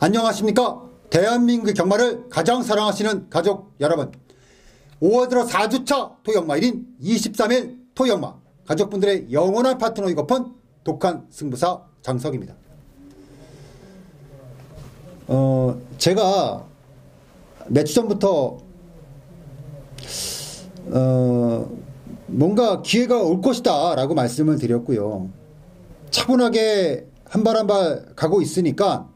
안녕하십니까. 대한민국 경마를 가장 사랑하시는 가족 여러분, 5월 들어 4주차 토경마일인 23일 토경마 가족분들의 영원한 파트너이고픈 독한 승부사 장석입니다. 제가 몇 주 전부터 뭔가 기회가 올 것이다 라고 말씀을 드렸고요. 차분하게 한 발 한 발 가고 있으니까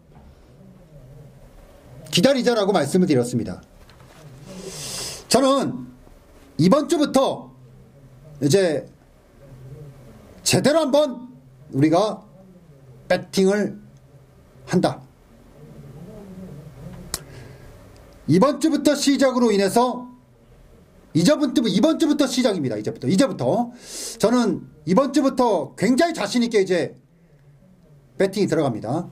기다리자라고 말씀을 드렸습니다. 저는 이번 주부터 이제 제대로 한번 우리가 배팅을 한다. 이번 주부터 시작으로 인해서 이번 주부터 시작입니다. 이제부터 저는 이번 주부터 굉장히 자신 있게 이제 배팅이 들어갑니다.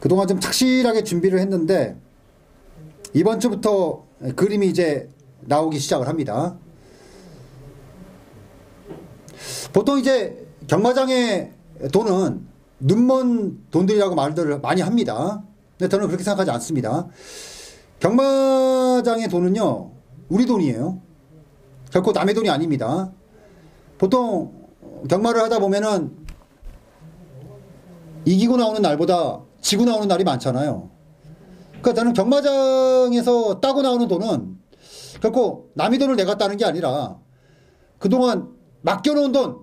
그동안 좀 착실하게 준비를 했는데 이번 주부터 그림이 이제 나오기 시작을 합니다. 보통 이제 경마장의 돈은 눈먼 돈들이라고 말들을 많이 합니다. 근데 저는 그렇게 생각하지 않습니다. 경마장의 돈은요, 우리 돈이에요. 결코 남의 돈이 아닙니다. 보통 경마를 하다 보면은 이기고 나오는 날보다 지고 나오는 날이 많잖아요. 그러니까 저는 경마장에서 따고 나오는 돈은 결코 남의 돈을 내가 따는 게 아니라 그동안 맡겨놓은 돈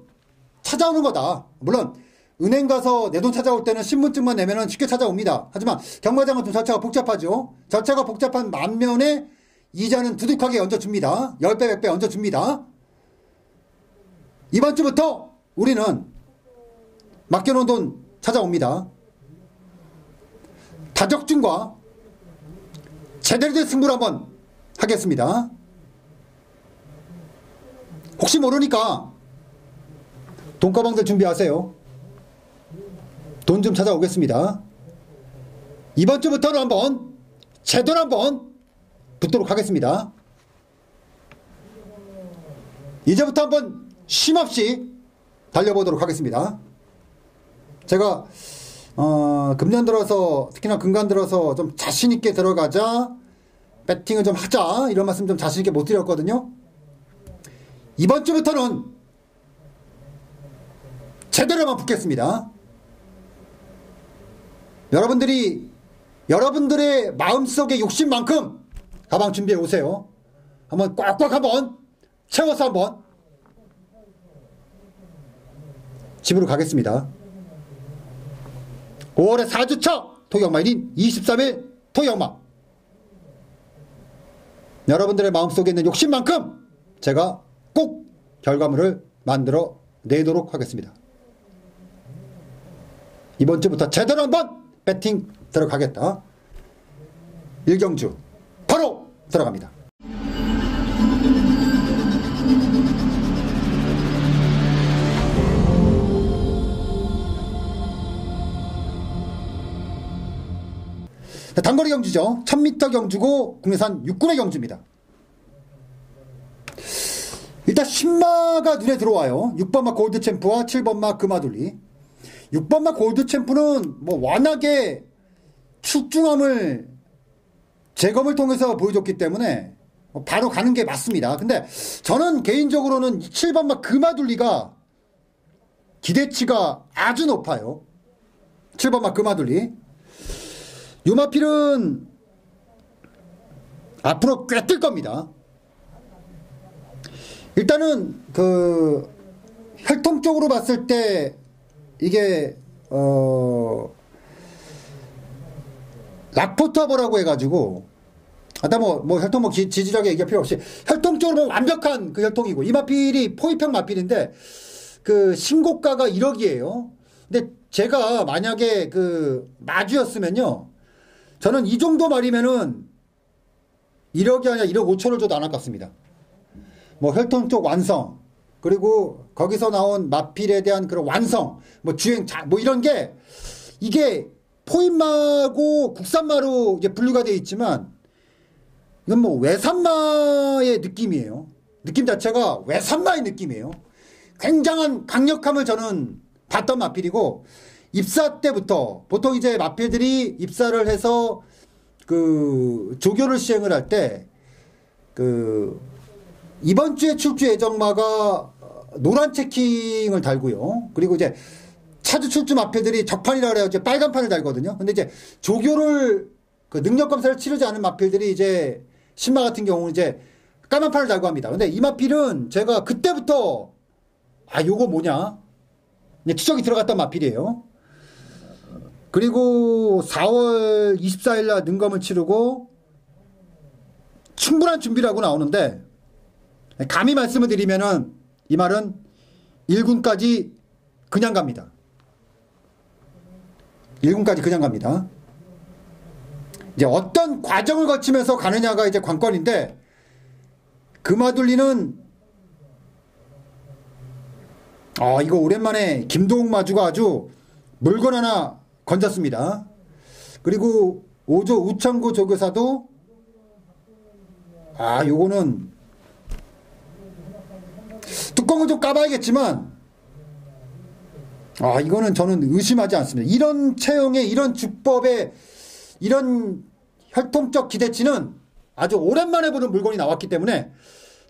찾아오는 거다. 물론 은행 가서 내 돈 찾아올 때는 신분증만 내면은 쉽게 찾아옵니다. 하지만 경마장은 좀 절차가 복잡하죠. 절차가 복잡한 반면에 이자는 두둑하게 얹어줍니다. 10배, 100배 얹어줍니다. 이번 주부터 우리는 맡겨놓은 돈 찾아옵니다. 다적중과 제대로 된 승부를 한번 하겠습니다. 혹시 모르니까 돈가방들 준비하세요. 돈 좀 찾아오겠습니다. 이번 주부터는 한번 제대로 한번 붙도록 하겠습니다. 이제부터 한번 쉼없이 달려보도록 하겠습니다. 제가 금년 들어서 특히나 금간 들어서 좀 자신있게 들어가자, 배팅을 좀 하자 이런 말씀 좀 자신있게 못 드렸거든요. 이번 주부터는 제대로만 붙겠습니다. 여러분들의 마음속의 욕심만큼 가방 준비해 오세요. 한번 꽉꽉 한번 채워서 한번 집으로 가겠습니다. 5월의 4주차 토경마일인 23일 토경마, 여러분들의 마음속에 있는 욕심만큼 제가 꼭 결과물을 만들어 내도록 하겠습니다. 이번 주부터 제대로 한번 배팅 들어가겠다. 1경주 바로 들어갑니다. 단거리 경주죠. 1000m 경주고 국내산 6군의 경주입니다. 일단 신마가 눈에 들어와요. 6번마 골드챔프와 7번마 금화둘리. 6번마 골드챔프는 뭐 워낙에 출중함을 재검을 통해서 보여줬기 때문에 바로 가는 게 맞습니다. 근데 저는 개인적으로는 7번마 금화둘리가 기대치가 아주 높아요. 7번마 금화둘리. 유마필은 앞으로 꽤 뜰 겁니다. 일단은 그 혈통적으로 봤을 때 이게 락포터버라고 해가지고 아까 뭐 혈통 지질하게 얘기할 필요 없이 혈통적으로 완벽한 그 혈통이고, 이 마필이 포위평 마필인데 그 신고가가 1억이에요. 근데 제가 만약에 그 마주였으면요, 저는 이 정도 말이면은 1억이 아니라 1억 5천을 줘도 안 아깝습니다. 뭐 혈통 쪽 완성, 그리고 거기서 나온 마필에 대한 그런 완성, 뭐 주행, 뭐 이런 게 이게 포인마고 국산마로 이제 분류가 되어 있지만 이건 뭐 외산마의 느낌이에요. 느낌 자체가 외산마의 느낌이에요. 굉장한 강력함을 저는 봤던 마필이고, 입사 때부터 보통 이제 마필들이 입사를 해서 그 조교를 시행을 할 때 그 이번 주에 출주 예정마가 노란 체킹을 달고요. 그리고 이제 차주 출주 마필들이 적판이라 그래요. 이제 빨간 판을 달거든요. 근데 이제 조교를 그 능력 검사를 치르지 않은 마필들이 이제 신마 같은 경우는 이제 까만 판을 달고 합니다. 근데 이 마필은 제가 그때부터 요거 뭐냐 추적이 들어갔던 마필이에요. 그리고 4월 24일 날 능검을 치르고 충분한 준비를 하고 나오는데, 감히 말씀을 드리면은 이 말은 1군까지 그냥 갑니다. 1군까지 그냥 갑니다. 이제 어떤 과정을 거치면서 가느냐가 이제 관건인데, 금화둘리는 이거 오랜만에 김도욱 마주가 아주 물건 하나 건졌습니다. 그리고 5조 우창구 조교사도 요거는 뚜껑을 좀 까봐야겠지만 이거는 저는 의심하지 않습니다. 이런 체형의 이런 주법의 이런 혈통적 기대치는 아주 오랜만에 보는 물건이 나왔기 때문에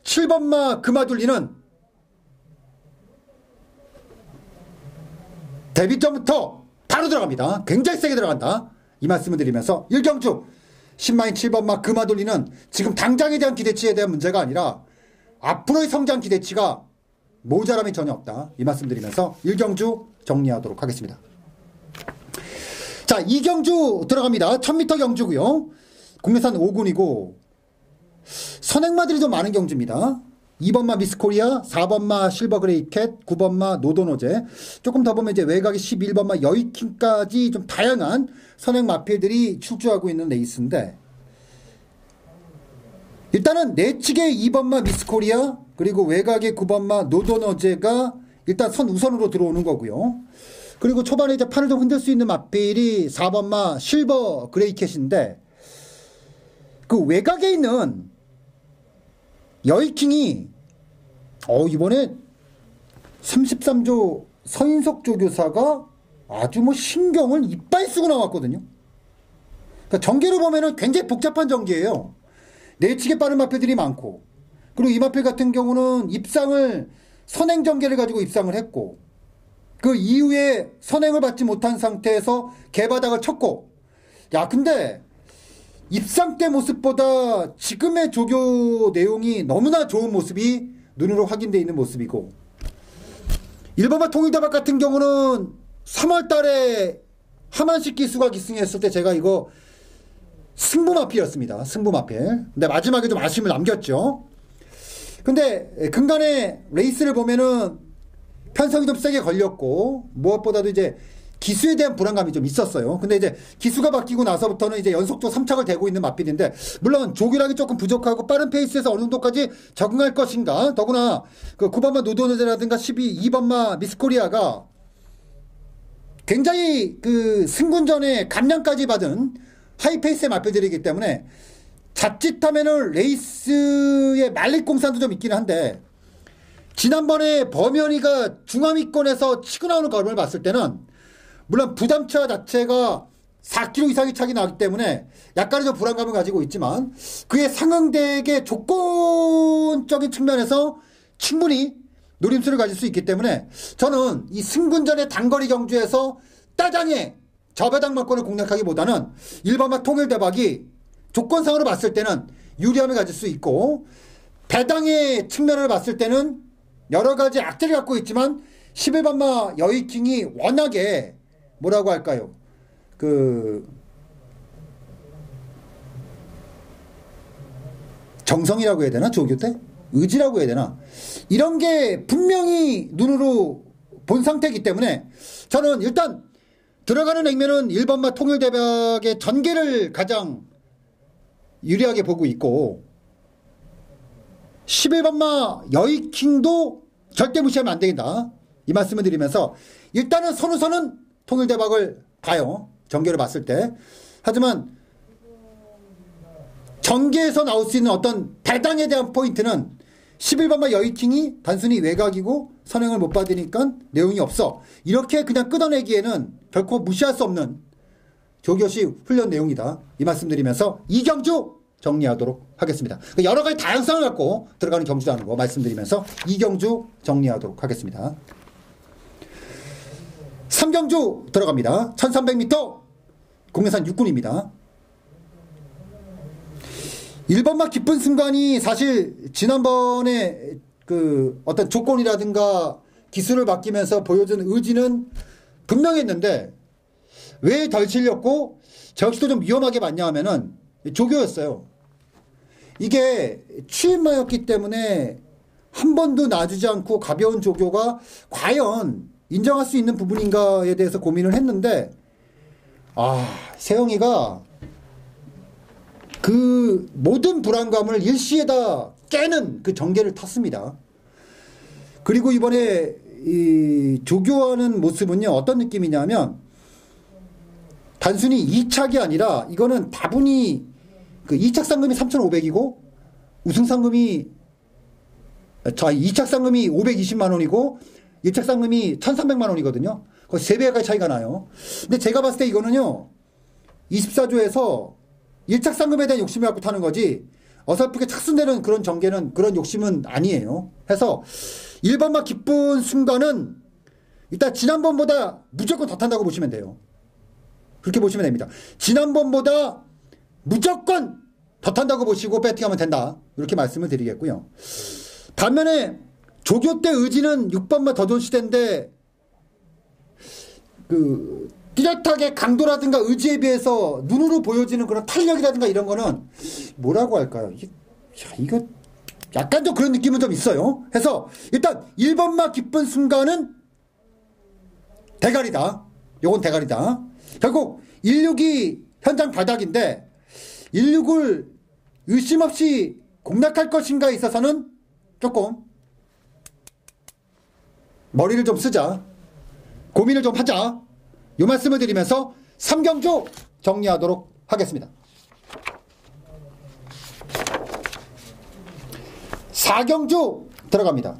7번마 금화둘리는 데뷔 전부터 바로 들어갑니다. 굉장히 세게 들어간다. 이 말씀을 드리면서 일경주 신마인 7번마 금화둘리는 지금 당장에 대한 기대치에 대한 문제가 아니라 앞으로의 성장 기대치가 모자람이 전혀 없다. 이 말씀 드리면서 일경주 정리하도록 하겠습니다. 자, 이경주 들어갑니다. 1000m 경주고요. 국내산 5군이고 선행마들이 좀 많은 경주입니다. 2번마 미스코리아, 4번마 실버그레이캣, 9번마 노도노제, 조금 더 보면 이제 외곽의 11번마 여의킹까지 좀 다양한 선행 마필들이 출주하고 있는 레이스인데, 일단은 내측의 2번마 미스코리아 그리고 외곽의 9번마 노도노제가 일단 선 우선으로 들어오는 거고요. 그리고 초반에 이제 판을 좀 흔들 수 있는 마필이 4번마 실버그레이캣인데, 그 외곽에 있는 여의킹이 이번에 33조 서인석 조교사가 아주 뭐 신경을 이빨 쓰고 나왔거든요. 그러니까 전개로 보면은 굉장히 복잡한 전개예요. 내측에 빠른 마필들이 많고, 그리고 이 마필 같은 경우는 입상을 선행 전개를 가지고 입상을 했고, 그 이후에 선행을 받지 못한 상태에서 개바닥을 쳤고, 근데 입상 때 모습보다 지금의 조교 내용이 너무나 좋은 모습이 눈으로 확인되어 있는 모습이고, 1번마 통일대박 같은 경우는 3월 달에 하만식 기수가 기승했을 때 제가 이거 승부마필이었습니다. 승부마필. 근데 마지막에 좀 아쉬움을 남겼죠. 근데 근간에 레이스를 보면은 편성이 좀 세게 걸렸고, 무엇보다도 이제 기수에 대한 불안감이 좀 있었어요. 근데 이제 기수가 바뀌고 나서부터는 이제 연속적으로 3착을 대고 있는 마필인데, 물론 조기력이 조금 부족하고 빠른 페이스에서 어느 정도까지 적응할 것인가. 더구나 그 9번마 노도노제라든가 2번마 미스코리아가 굉장히 그 승군전에 감량까지 받은 하이페이스의 마필들이기 때문에 자칫하면은 레이스의 말릿공산도 좀 있긴 한데, 지난번에 범현이가 중앙위권에서 치고 나오는 걸음을 봤을 때는 물론 부담차 자체가 4kg 이상의 차이 나기 때문에 약간의 좀 불안감을 가지고 있지만, 그에 상응되게 조건적인 측면에서 충분히 노림수를 가질 수 있기 때문에, 저는 이 승군전의 단거리 경주에서 따장의 저배당 막권을 공략하기보다는 1번마 통일대박이 조건상으로 봤을 때는 유리함을 가질 수 있고, 배당의 측면을 봤을 때는 여러 가지 악재를 갖고 있지만 11번마 여의킹이 워낙에 뭐라고 할까요? 정성이라고 해야 되나? 조교 때? 의지라고 해야 되나? 이런 게 분명히 눈으로 본 상태이기 때문에 저는 일단 들어가는 액면은 1번마 통일대박의 전개를 가장 유리하게 보고 있고, 11번마 여의킹도 절대 무시하면 안 되겠다. 이 말씀을 드리면서 일단은 선우선은 통일대박을 가요. 전개를 봤을 때. 하지만 전개에서 나올 수 있는 어떤 배당에 대한 포인트는 11번마 여의킹이 단순히 외곽이고 선행을 못 받으니까 내용이 없어. 이렇게 그냥 끊어내기에는 결코 무시할 수 없는 조교시 훈련 내용이다. 이 말씀드리면서 이경주 정리하도록 하겠습니다. 여러 가지 다양성을 갖고 들어가는 경주라는 거 말씀드리면서 이경주 정리하도록 하겠습니다. 3경주 들어갑니다. 1300m 공해산 육군입니다. 1번마 기쁜 순간이 사실 지난번에 그 어떤 조건이라든가 기술을 바뀌면서 보여준 의지는 분명했는데 왜 덜 실렸고 저 역시도 좀 위험하게 봤냐 하면은 조교였어요. 이게 취임마였기 때문에 한 번도 놔주지 않고 가벼운 조교가 과연 인정할 수 있는 부분인가에 대해서 고민을 했는데 세영이가 그 모든 불안감을 일시에다 깨는 그 전개를 탔습니다. 그리고 이번에 이 조교하는 모습은요 어떤 느낌이냐면 단순히 2착이 아니라 이거는 다분히 그 2착 상금이 3,500이고 우승 상금이 2착 상금이 520만 원이고 1착 상금이 1,300만 원이거든요. 거의 3배가 차이가 나요. 근데 제가 봤을 때 이거는요 24조에서 1착 상금에 대한 욕심을 갖고 타는 거지 어설프게 착순되는 그런 전개는 그런 욕심은 아니에요. 해서 1번마 기쁜 순간은 일단 지난번보다 무조건 더 탄다고 보시면 돼요. 그렇게 보시면 됩니다. 지난번보다 무조건 더 탄다고 보시고 배팅하면 된다. 이렇게 말씀을 드리겠고요. 반면에 조교 때 의지는 6번마 더 좋은 시대인데 그 뚜렷하게 강도라든가 의지에 비해서 눈으로 보여지는 그런 탄력이라든가 이런 거는 뭐라고 할까요? 이거 약간 좀 그런 느낌은 좀 있어요. 해서 일단 1번마 기쁜 순간은 대가리다. 요건 대가리다. 결국 162 현장 바닥인데 162을 의심 없이 공략할 것인가에 있어서는 조금 머리를 좀 쓰자. 고민을 좀 하자. 이 말씀을 드리면서 3경주 정리하도록 하겠습니다. 4경주 들어갑니다.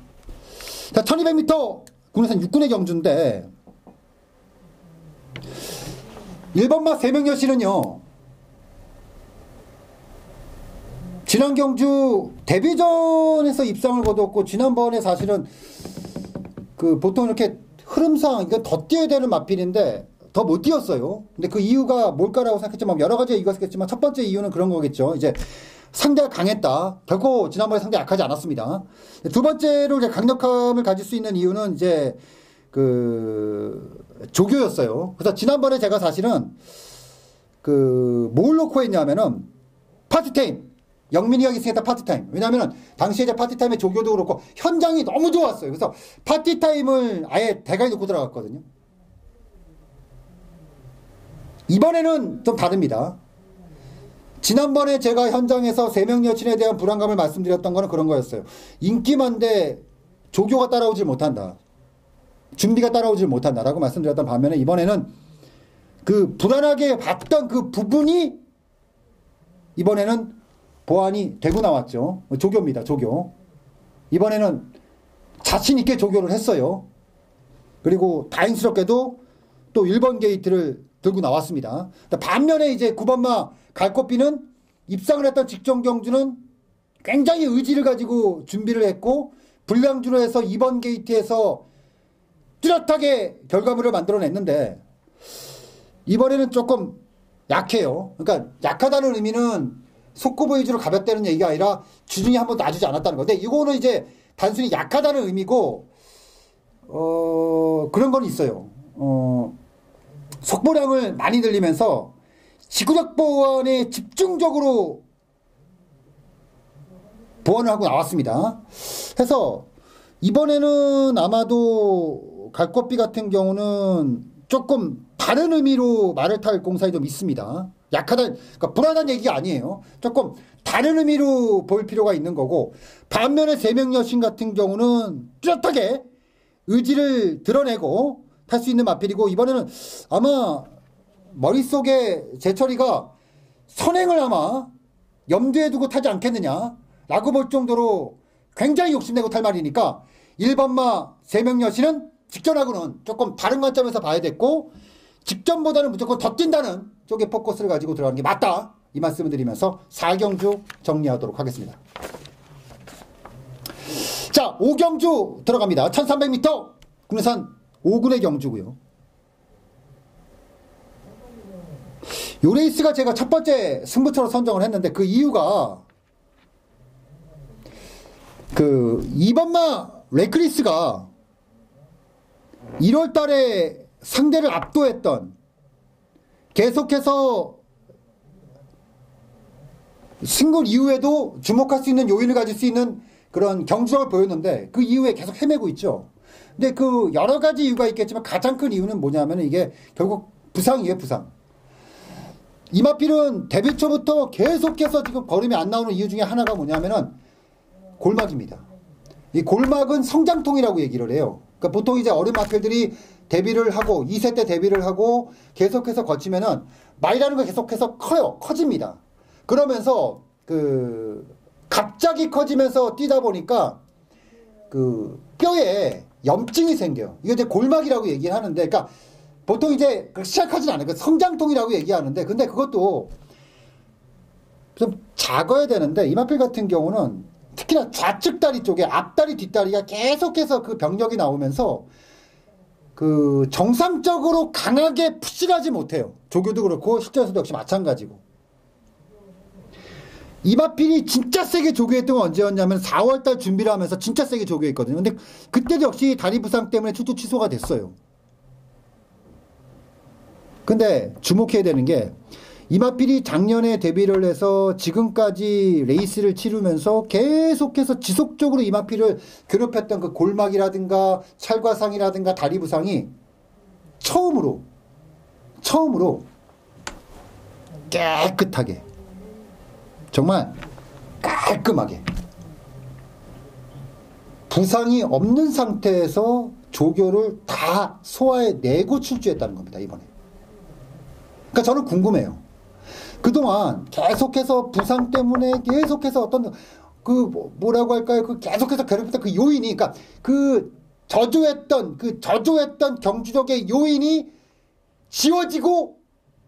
자, 1200m 군해산 육군의 경주인데 1번마 3명 여신은요 지난 경주 데뷔전에서 입상을 거뒀고 지난번에 사실은 그 보통 이렇게 흐름상 이건 더 뛰어야 되는 마필인데 더 못 뛰었어요. 근데 그 이유가 뭘까라고 생각했지만 여러 가지 이유가 있겠지만 첫 번째 이유는 그런 거겠죠. 이제 상대가 강했다. 결코 지난번에 상대 약하지 않았습니다. 두 번째로 이제 강력함을 가질 수 있는 이유는 이제 그 조교였어요. 그래서 지난번에 제가 사실은 그 뭘 놓고 했냐면은 파티타임. 영민이가 기승했다 파티타임. 왜냐하면 당시에 이제 파티타임의 조교도 그렇고 현장이 너무 좋았어요. 그래서 파티타임을 아예 대가리 놓고 들어갔거든요. 이번에는 좀 다릅니다. 지난번에 제가 현장에서 3명 여친에 대한 불안감을 말씀드렸던 거는 그런 거였어요. 인기만데 조교가 따라오질 못한다. 준비가 따라오질 못한다라고 말씀드렸던 반면에 이번에는 그 불안하게 봤던 그 부분이 이번에는 보완이 되고 나왔죠. 조교입니다. 조교. 이번에는 자신 있게 조교를 했어요. 그리고 다행스럽게도 또 1번 게이트를 들고 나왔습니다. 반면에 이제 9번마 갈꽃비는 입상을 했던 직전 경주는 굉장히 의지를 가지고 준비를 했고 불량주로 해서 2번 게이트에서 뚜렷하게 결과물을 만들어냈는데 이번에는 조금 약해요. 그러니까 약하다는 의미는 속구 위주로 가볍다는 얘기가 아니라 주중에 한번 놔주지 않았다는 건데 이거는 이제 단순히 약하다는 의미고 그런 건 있어요. 속보량을 많이 늘리면서 지구력 보완에 집중적으로 보완을 하고 나왔습니다. 해서 이번에는 아마도 갈꽃비 같은 경우는 조금 다른 의미로 말을 탈 공사에 좀 있습니다. 약하다, 그러니까 불안한 얘기가 아니에요. 조금 다른 의미로 볼 필요가 있는 거고 반면에 3명 여신 같은 경우는 뚜렷하게 의지를 드러내고 탈 수 있는 마필이고 이번에는 아마 머릿속에 제철이가 선행을 아마 염두에 두고 타지 않겠느냐라고 볼 정도로 굉장히 욕심내고 탈 말이니까 1번마 세명여신은 직전하고는 조금 다른 관점에서 봐야 됐고 직전보다는 무조건 더 뛴다는 쪽에 포커스를 가지고 들어가는 게 맞다. 이 말씀을 드리면서 4경주 정리하도록 하겠습니다. 자, 5경주 들어갑니다. 1300m 국내산 5군의 경주고요. 요 레이스가 제가 첫 번째 승부처로 선정을 했는데 그 이유가 그 2번마 레크리스가 1월 달에 상대를 압도했던 계속해서 승골 이후에도 주목할 수 있는 요인을 가질 수 있는 그런 경주력을 보였는데 그 이후에 계속 헤매고 있죠. 근데 그 여러 가지 이유가 있겠지만 가장 큰 이유는 뭐냐면 이게 결국 부상이에요, 부상. 이마필은 데뷔 초부터 계속해서 지금 걸음이 안 나오는 이유 중에 하나가 뭐냐면은 골막입니다. 이 골막은 성장통이라고 얘기를 해요. 그러니까 보통 이제 어린 마필들이 데뷔를 하고 2세 때 데뷔를 하고 계속해서 거치면은 마이라는 거 계속해서 커요. 커집니다. 그러면서 갑자기 커지면서 뛰다 보니까 그 뼈에 염증이 생겨요. 이거 이제 골막이라고 얘기를 하는데, 그러니까 보통 이제 시작하진 않아요. 성장통이라고 얘기하는데, 근데 그것도 좀 작아야 되는데, 이마필 같은 경우는 특히나 좌측 다리 쪽에 앞다리 뒷다리가 계속해서 그 병력이 나오면서 그 정상적으로 강하게 푸시하지 못해요. 조교도 그렇고 실전에서도 역시 마찬가지고. 이마필이 진짜 세게 조교했던 건 언제였냐면 4월달 준비를 하면서 진짜 세게 조교했거든요. 근데 그때도 역시 다리 부상 때문에 출전 취소가 됐어요. 근데 주목해야 되는 게 이마필이 작년에 데뷔를 해서 지금까지 레이스를 치르면서 계속해서 지속적으로 이마필을 괴롭혔던 그 골막이라든가 찰과상이라든가 다리 부상이 처음으로 깨끗하게 정말 깔끔하게 부상이 없는 상태에서 조교를 다 소화해내고 출주했다는 겁니다, 이번에. 그러니까 저는 궁금해요. 그동안 계속해서 부상 때문에 계속해서 어떤 뭐라고 할까요? 그 계속해서 괴롭혔던 그 요인이, 그러니까 그 저조했던 경주력의 요인이 지워지고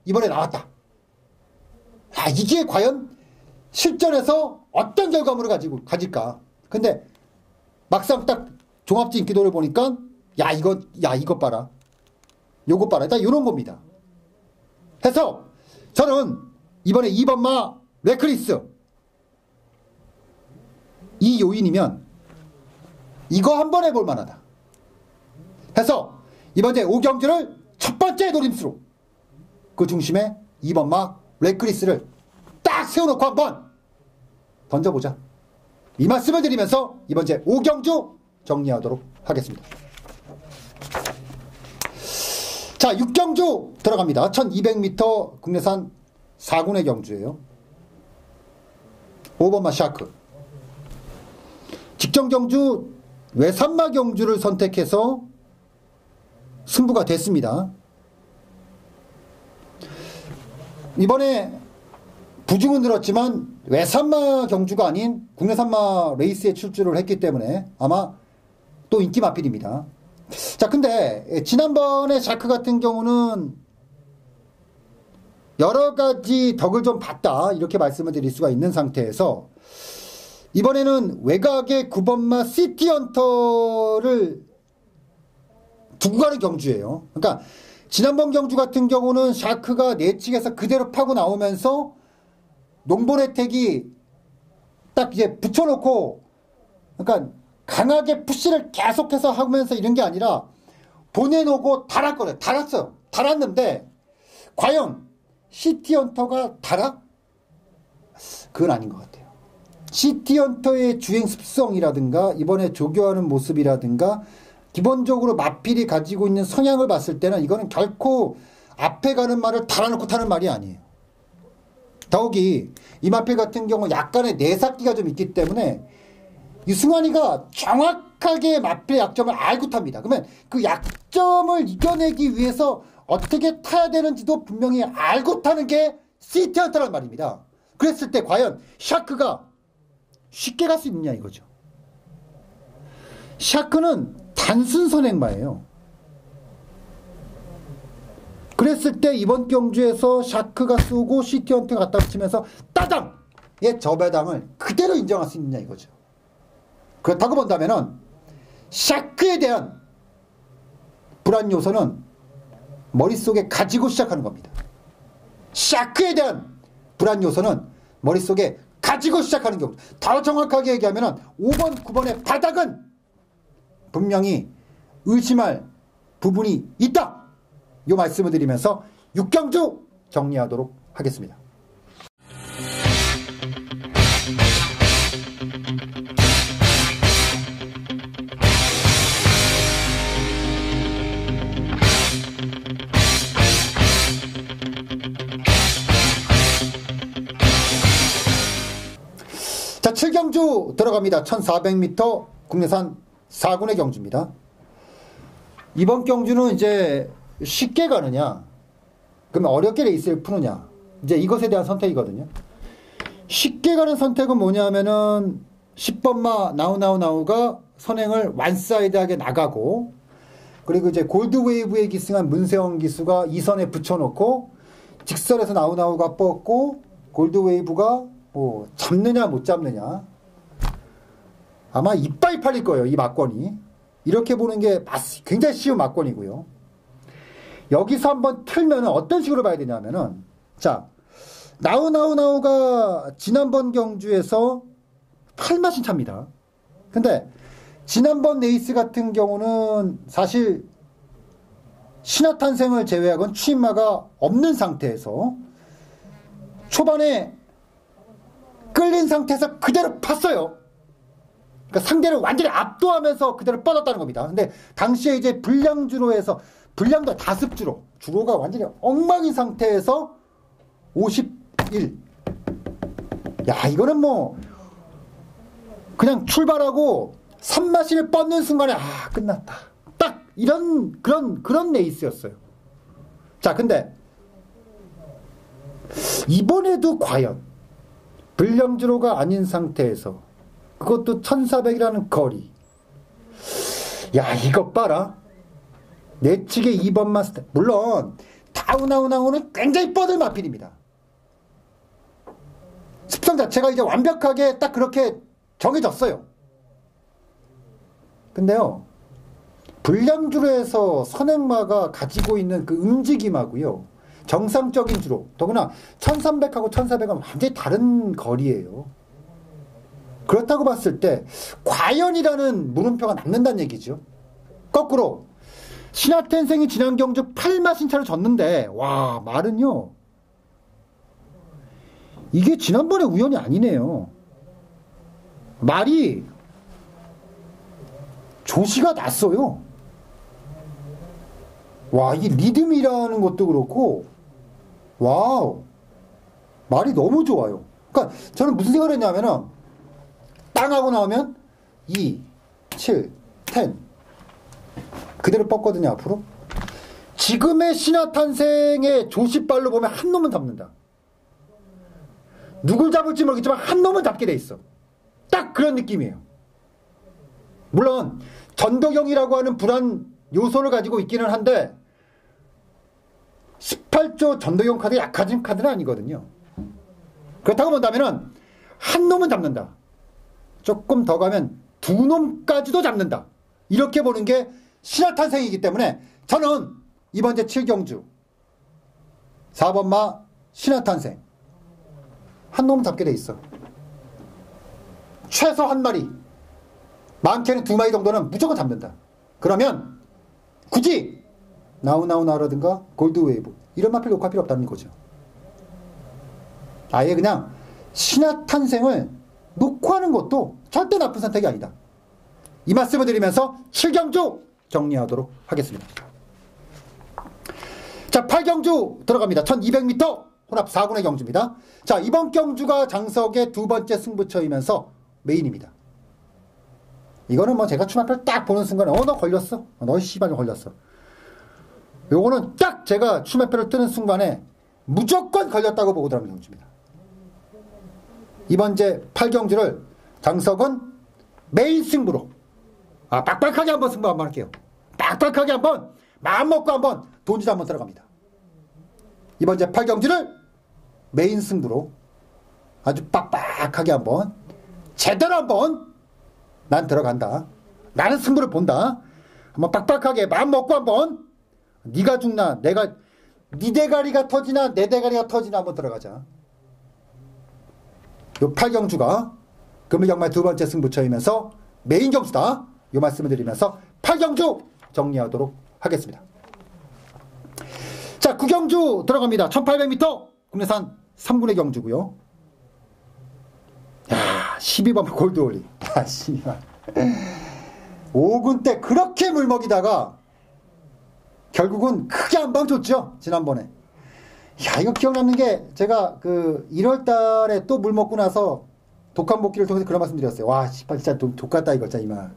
이번에 나왔다. 아, 이게 과연 실전에서 어떤 결과물을 가질까? 근데 막상 딱 종합지 인기도를 보니까 이것 봐라. 요것 봐라. 딱 이런 겁니다. 해서 저는 이번에 2번마 레크리스 이 요인이면 이거 한번 해볼 만하다. 해서 이번에 5경주를 첫 번째 노림수로 그 중심에 2번마 레크리스를 딱 세워놓고 한번 던져보자. 이 말씀을 드리면서 이번 제 5경주 정리하도록 하겠습니다. 자, 6경주 들어갑니다. 1200m 국내산 4군의 경주예요. 5번마 샤크. 직전 경주 외산마 경주를 선택해서 승부가 됐습니다. 이번에 부중은 늘었지만 외산마 경주가 아닌 국내산마 레이스에 출주를 했기 때문에 아마 또 인기 마필입니다. 자, 근데 지난번에 샤크 같은 경우는 여러 가지 덕을 좀 봤다, 이렇게 말씀을 드릴 수가 있는 상태에서 이번에는 외곽의 9번마 시티헌터를 두고 가는 경주예요. 그러니까 지난번 경주 같은 경우는 샤크가 내측에서 그대로 파고 나오면서 농본 혜택이 딱 이제 붙여놓고, 그러니까 강하게 푸시를 계속해서 하면서 이런 게 아니라 보내놓고 달았거든요. 달았어요. 달았는데 과연 시티헌터가 달아? 그건 아닌 것 같아요. 시티헌터의 주행 습성이라든가 이번에 조교하는 모습이라든가 기본적으로 마필이 가지고 있는 성향을 봤을 때는 이거는 결코 앞에 가는 말을 달아놓고 타는 말이 아니에요. 더욱이 이 마필 같은 경우는 약간의 내삭기가 좀 있기 때문에 이 승환이가 정확하게 마필의 약점을 알고 탑니다. 그러면 그 약점을 이겨내기 위해서 어떻게 타야 되는지도 분명히 알고 타는 게 시티헌터란 말입니다. 그랬을 때 과연 샤크가 쉽게 갈 수 있느냐 이거죠. 샤크는 단순 선행마예요. 그랬을 때 이번 경주에서 샤크가 쏘고 시티헌터가 갖다 붙이면서 따당! 의 저배당을 그대로 인정할 수 있느냐 이거죠. 그렇다고 본다면은 샤크에 대한 불안 요소는 머릿속에 가지고 시작하는 겁니다. 샤크에 대한 불안 요소는 머릿속에 가지고 시작하는 경우. 더 정확하게 얘기하면은 5번, 9번의 바닥은 분명히 의심할 부분이 있다. 이 말씀을 드리면서 6경주 정리하도록 하겠습니다. 자, 7경주 들어갑니다. 1400m 국내산 4군의 경주입니다. 이번 경주는 이제 쉽게 가느냐, 그러면 어렵게 레이스를 푸느냐, 이제 이것에 대한 선택이거든요. 쉽게 가는 선택은 뭐냐면은 10번마 나우가 선행을 완사이드하게 나가고, 그리고 이제 골드웨이브에 기승한 문세영 기수가 2선에 붙여놓고 직선에서 나우가 뻗고 골드웨이브가 뭐 잡느냐 못 잡느냐, 아마 이빨 팔릴 거예요. 이 막권이 이렇게 보는 게 굉장히 쉬운 막권이고요. 여기서 한번 틀면 어떤 식으로 봐야 되냐면은, 자, 나우가 지난번 경주에서 8마신 차입니다. 근데 지난번 레이스 같은 경우는 사실 신화탄생을 제외하고는 추임마가 없는 상태에서 초반에 끌린 상태에서 그대로 팠어요. 그러니까 상대를 완전히 압도하면서 그대로 뻗었다는 겁니다. 근데 당시에 이제 불량주로 해서, 불량도 다습주로, 주로가 완전히 엉망인 상태에서 51. 야, 이거는 뭐 그냥 출발하고 3마신을 뻗는 순간에 끝났다. 딱 이런 그런 레이스였어요. 자, 근데 이번에도 과연 불량주로가 아닌 상태에서, 그것도 1400이라는 거리, 야, 이것 봐라. 내측에 2번만 물론 다우나우는 굉장히 뻗을 마필입니다. 습성 자체가 이제 완벽하게 딱 그렇게 정해졌어요. 근데요, 불량주로에서 선행마가 가지고 있는 그 움직임하고요, 정상적인 주로, 더구나 1300하고 1400은 완전히 다른 거리예요. 그렇다고 봤을 때 과연이라는 물음표가 남는다는 얘기죠. 거꾸로 신화탄생이 지난 경주 8마신 차를 졌는데, 와, 말은요, 이게 지난번에 우연이 아니네요. 말이 조시가 났어요. 와, 이 리듬이라는 것도 그렇고, 와우, 말이 너무 좋아요. 그러니까 저는 무슨 생각을 했냐면은, 땅하고 나오면 2, 7, 10 그대로 뻗거든요. 앞으로 지금의 신화탄생의 조시발로 보면 한 놈은 잡는다. 누굴 잡을지 모르겠지만 한 놈은 잡게 돼 있어. 딱 그런 느낌이에요. 물론 전도경이라고 하는 불안 요소를 가지고 있기는 한데 18조 전도경 카드 약해진 카드는 아니거든요. 그렇다고 본다면은 한 놈은 잡는다. 조금 더 가면 두 놈까지도 잡는다. 이렇게 보는 게 신화탄생이기 때문에 저는 이번 제 7경주 4번마 신화탄생 한 놈은 잡게 돼 있어. 최소 한 마리, 많게는 두 마리 정도는 무조건 잡는다. 그러면 굳이 나우라든가 골드웨이브 이런 마필 녹화 필요 없다는 거죠. 아예 그냥 신화탄생을 놓고 하는 것도 절대 나쁜 선택이 아니다. 이 말씀을 드리면서 7경주 정리하도록 하겠습니다. 자, 8경주 들어갑니다. 1200m 혼합 4군의 경주입니다. 자, 이번 경주가 장석의 두 번째 승부처이면서 메인입니다. 이거는 뭐 제가 추마표를 딱 보는 순간에 너 걸렸어. 너 씨발 걸렸어. 요거는 딱 제가 추매표를 뜨는 순간에 무조건 걸렸다고 보고 들어가는 경주입니다. 이번 제 8경주를 장석은 메인 승부로 빡빡하게 한번 승부 한번 할게요. 빡빡하게 한번 마음 먹고 한번 돈주도 한번 들어갑니다. 이번 제 8경주를 메인 승부로 아주 빡빡하게 한번 제대로 한번 난 들어간다. 나는 승부를 본다. 한번 빡빡하게 마음 먹고 한번 네가 죽나 내가 네 대가리가 터지나 내 대가리가 터지나 한번 들어가자. 요 8경주가 금일경마의 두 번째 승부처이면서 메인 경주다. 요 말씀을 드리면서 8경주 정리하도록 하겠습니다. 자, 9경주 들어갑니다. 1800m 국내산 3군의 경주고요. 야, 12번 골드올리. 야, 씨발. 5군 때 그렇게 물먹이다가 결국은 크게 한 방 줬죠. 지난번에. 야, 이거 기억나는 게 제가 그 1월 달에 또 물 먹고 나서 독한 복귀를 통해서 그런 말씀 드렸어요. 와, 씨발 진짜 독 같다 이거 진짜 이만.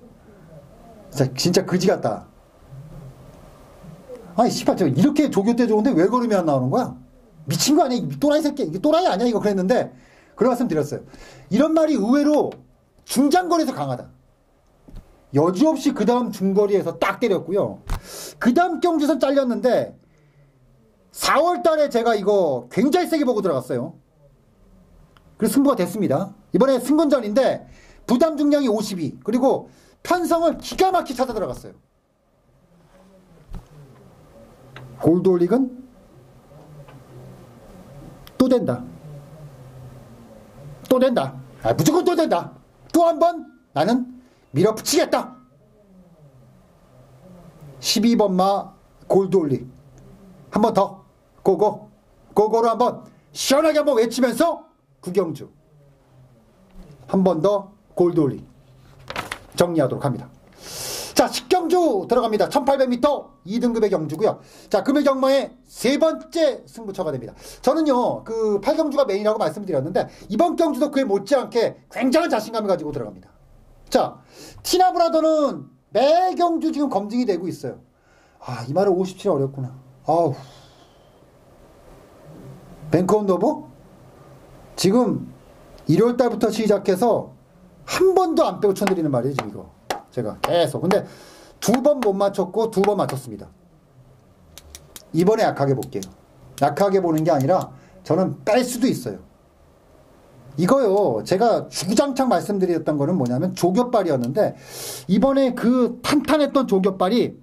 진짜 그지 같다. 아니 씨발 저 이렇게 조교 때 좋은데 왜 걸음이 안 나오는 거야? 미친 거 아니야? 또라이 새끼. 이게 또라이 아니야? 이거 그랬는데 그런 말씀 드렸어요. 이런 말이 의외로 중장거리에서 강하다. 여지없이 그 다음 중거리에서 딱 때렸고요. 그 다음 경주선 잘렸는데 4월 달에 제가 이거 굉장히 세게 보고 들어갔어요. 그래서 승부가 됐습니다. 이번에 승군전인데 부담 중량이 52 그리고 편성을 기가 막히게 찾아 들어갔어요. 골드올릭은 또 된다. 또 된다. 무조건 또 된다. 또 한 번 나는 밀어붙이겠다. 12번마 골드올릭 한 번 더 고고로 한번 시원하게 한번 외치면서 구경주 한 번 더 골드올릭 정리하도록 합니다. 자, 10경주 들어갑니다. 1800m 2등급의 경주고요. 자, 금일경마의 세 번째 승부처가 됩니다. 저는요 그 8경주가 메인이라고 말씀드렸는데 이번 경주도 그에 못지않게 굉장한 자신감을 가지고 들어갑니다. 자, 티나브라더는 매 경주 지금 검증이 되고 있어요. 이 말은 57 어렵구나. 아우. 뱅크온 노브? 지금 1월달부터 시작해서 한 번도 안 빼고 쳐드리는 말이에요, 지금 이거. 제가 계속. 근데 2번 못 맞췄고 2번 맞췄습니다. 이번에 약하게 볼게요. 약하게 보는 게 아니라 저는 뺄 수도 있어요. 이거요, 제가 주구장창 말씀드렸던 거는 뭐냐면 조교빨이었는데 이번에 그 탄탄했던 조교빨이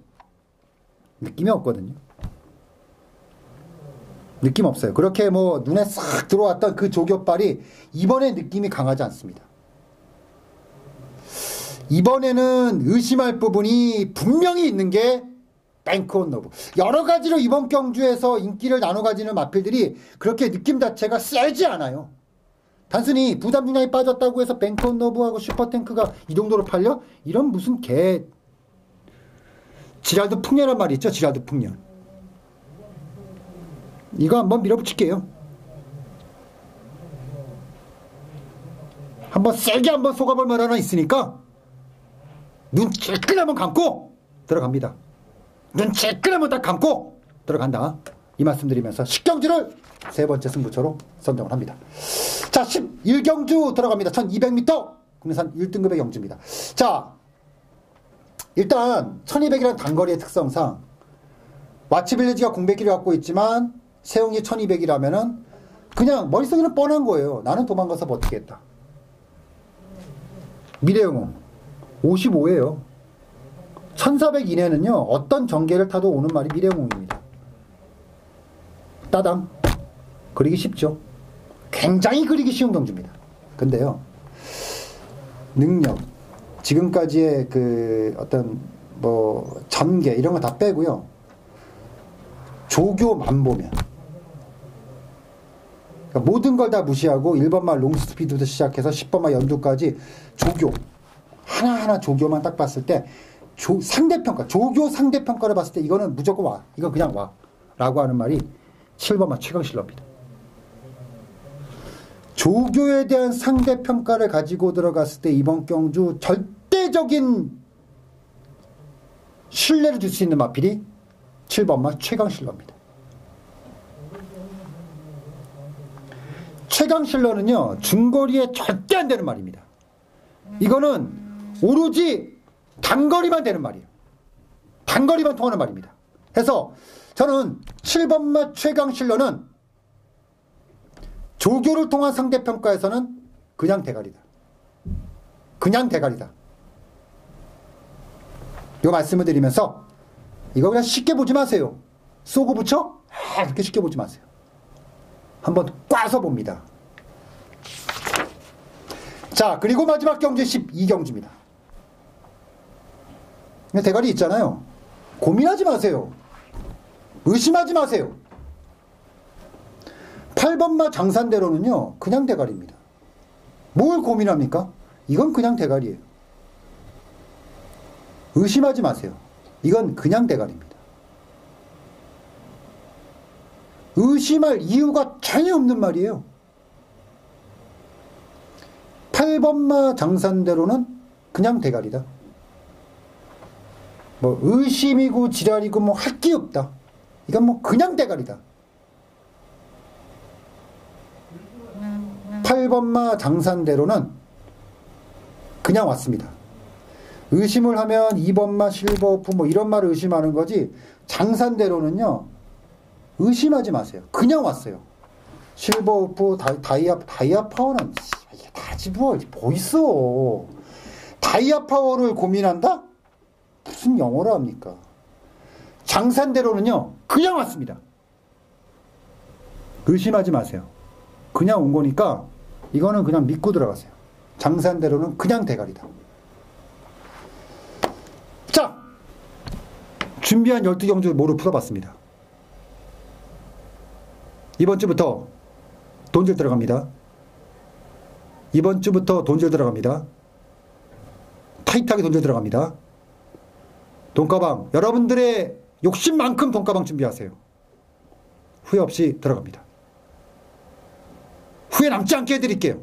느낌이 없거든요. 느낌 없어요. 그렇게 뭐 눈에 싹 들어왔던 그 조교빨이 이번에 느낌이 강하지 않습니다. 이번에는 의심할 부분이 분명히 있는 게 뱅크온 노브. 여러 가지로 이번 경주에서 인기를 나눠 가지는 마필들이 그렇게 느낌 자체가 세지 않아요. 단순히 부담 중량이 빠졌다고 해서 뱅크온 노브하고 슈퍼탱크가 이 정도로 팔려? 이런 무슨 지랄드 풍년란 말이 있죠. 지랄드 풍년. 이거 한번 밀어붙일게요. 한번 세게 한번 속아볼 말 하나 있으니까 눈 찔끔 한번 감고 들어갑니다. 눈 찔끔 한번 딱 감고 들어간다. 이 말씀 드리면서 10경주를 세 번째 승부처로 선정을 합니다. 자, 11경주 들어갑니다. 1200m 국내산 1등급의 경주입니다. 자, 일단 1200이라는 단거리의 특성상 와치빌리지가 공백기를 갖고 있지만 세웅이 1200이라면은 그냥 머릿속에는 뻔한 거예요. 나는 도망가서 버티겠다. 미래영웅 55예요. 1400 이내는요 어떤 전개를 타도 오는 말이 미래영웅입니다. 따당. 그리기 쉽죠. 굉장히 그리기 쉬운 경주입니다. 근데요 능력 지금까지의 그 어떤 뭐 전개 이런 거 다 빼고요 조교만 보면 그러니까 모든 걸 다 무시하고 1번마 롱스피드부터 시작해서 10번마 연두까지 조교 하나하나 조교만 딱 봤을 때 상대평가 조교 상대평가를 봤을 때 이거는 무조건 와. 이건 그냥 와 라고 하는 말이 7번마 최강실러입니다. 조교에 대한 상대평가를 가지고 들어갔을 때 이번 경주 절대적인 신뢰를 줄 수 있는 마필이 7번마 최강실러입니다. 최강실러는요, 중거리에 절대 안 되는 말입니다. 이거는 오로지 단거리만 되는 말이에요. 단거리만 통하는 말입니다. 그래서 저는 7번마 최강실러는 조교를 통한 상대평가에서는 그냥 대가리다. 그냥 대가리다. 이거 말씀을 드리면서 이거 그냥 쉽게 보지 마세요. 쏘고 붙여? 그렇게 쉽게 보지 마세요. 한번 꽈서 봅니다. 자, 그리고 마지막 경주 12경주입니다. 대가리 있잖아요. 고민하지 마세요. 의심하지 마세요. 8번마 장산대로는요, 그냥 대가리입니다. 뭘 고민합니까? 이건 그냥 대가리예요. 의심하지 마세요. 이건 그냥 대가리입니다. 의심할 이유가 전혀 없는 말이에요. 8번마 장산대로는 그냥 대가리다. 뭐 의심이고 지랄이고 뭐 할 게 없다. 이건 뭐 그냥 대가리다. 8번마 장산대로는 그냥 왔습니다. 의심을 하면 2번마 실버오프 뭐 이런 말을 의심하는 거지, 장산대로는요 의심하지 마세요. 그냥 왔어요. 실버오프 다이아 파워는 이게 다지 뭐 있어. 다이아 파워를 고민한다? 무슨 영어를 합니까? 장산대로는요 그냥 왔습니다. 의심하지 마세요. 그냥 온 거니까 이거는 그냥 믿고 들어가세요. 장산대로는 그냥 대가리다. 자, 준비한 12경주 모두 풀어봤습니다. 이번 주부터 돈줄 들어갑니다. 이번 주부터 돈줄 들어갑니다. 타이트하게 돈줄 들어갑니다. 돈가방, 여러분들의 욕심만큼 돈가방 준비하세요. 후회 없이 들어갑니다. 후회 남지 않게 해드릴게요.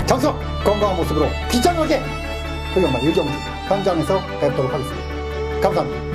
장석 건강한 모습으로 비장하게 토요일 1경주 현장에서 뵙도록 하겠습니다. 감사합니다.